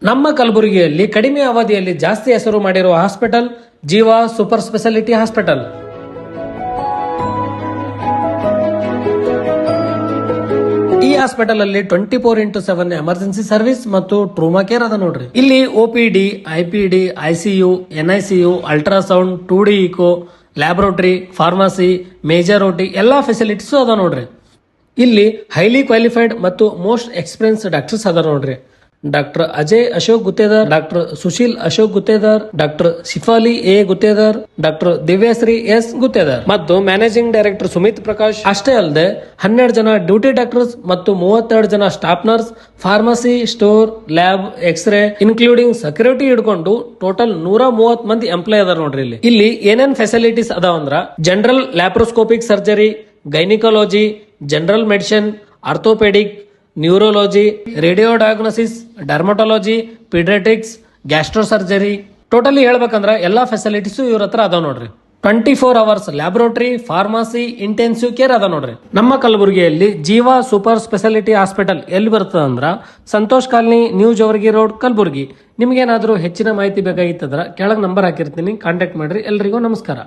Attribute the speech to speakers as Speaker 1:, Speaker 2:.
Speaker 1: ನಮ್ಮ ಕಲಬುರಗಿಯಲ್ಲಿ ಕಡಿಮೆ ಅವಧಿಯಲ್ಲಿ ಜಾಸ್ತಿ ಹೆಸರು ಮಾಡಿರುವ ಹಾಸ್ಪಿಟಲ್ ಜೀವ ಸೂಪರ್ ಸ್ಪೆಷಾಲಿಟಿ ಹಾಸ್ಪಿಟಲ್. ಈ ಹಾಸ್ಪಿಟಲ್ ಅಲ್ಲಿ 24x7 ಎಮರ್ಜೆನ್ಸಿ ಸರ್ವಿಸ್ ಮತ್ತು ಟ್ರೂಮಾ ಕೇರ್ ಅದ ನೋಡ್ರಿ. ಇಲ್ಲಿ OPD, IPD, ICU, NICU, ultrasound, 2D echo, laboratory, pharmacy, major OT ಎಲ್ಲಾ ಫೆಸಿಲಿಟೀಸ್ ಅದ ನೋಡ್ರಿ. ಇಲ್ಲಿ ಹೈಲಿ ಕ್ವಾಲಿಫೈಡ್ ಮತ್ತು ಮೋಸ್ಟ್ ಎಕ್ಸ್ಪೀರಿಯನ್ಸ್ ಡಾಕ್ಟರ್ಸ್ ಅದ ನೋಡ್ರಿ. Doctor Ajay Ashok Guttedar, doctor Sushil Ashok Guttedar, doctor Shifali A Guttedar, doctor Divyashree S Guttedar ಮತ್ತು ಮ್ಯಾನೇಜಿಂಗ್ ಡೈರೆಕ್ಟರ್ ಸುಮಿತ್ ಪ್ರಕಾಶ್. ಅಷ್ಟೇ ಅಲ್ಲದೆ 12 ಜನ ಡ್ಯೂಟಿ ಡಾಕ್ಟರ್ಸ್ ಮತ್ತು 32 ಜನ staff nurse, pharmacy, store, lab, x-ray including security ಹಿಡ್ಕೊಂಡು ಟೋಟಲ್ 130 ಮಂದಿ ಎಂಪ್ಲಾಯ್ ಅದಾರ ನೋಡ್ರಿ. ಇಲ್ಲಿ ಏನೇನ್ ಫೆಸಿಲಿಟೀಸ್ ಅದಾವ ಅಂದ್ರ general laparoscopic surgery, gynaecology, general medicine, orthopaedic, neurology, radio diagnosis, dermatology, paediatrics, gastro surgery. Totally ಹೇಳ್ಬೇಕಂದ್ರ ಎಲ್ಲಾ ಫೆಸಿಲಿಟೀಸ್ ಇವ್ರ ಹತ್ರ ಅದಾವ ನೋಡ್ರಿ. 24 hours laboratory, pharmacy, intensive care ಅದ ನೋಡ್ರಿ. ನಮ್ಮ ಕಲಬುರಗಿಯಲ್ಲಿ ಜೀವ ಸೂಪರ್ ಸ್ಪೆಷಾಲಿಟಿ ಹಾಸ್ಪಿಟಲ್ ಎಲ್ಲಿ ಬರ್ತದ ಅಂದ್ರ Santosh colony, new Jewargi road, Kalaburagi. ನಿಮ್ಗೇನಾದ್ರೂ ಹೆಚ್ಚಿನ ಮಾಹಿತಿ ಬೇಕಾಗಿತ್ತಂದ್ರ ಕೆಳಗ್ ನಂಬರ್ ಹಾಕಿರ್ತೀನಿ, ಕಾಂಟ್ಯಾಕ್ಟ್ ಮಾಡ್ರಿ. ಎಲ್ರಿಗೂ ನಮಸ್ಕಾರ.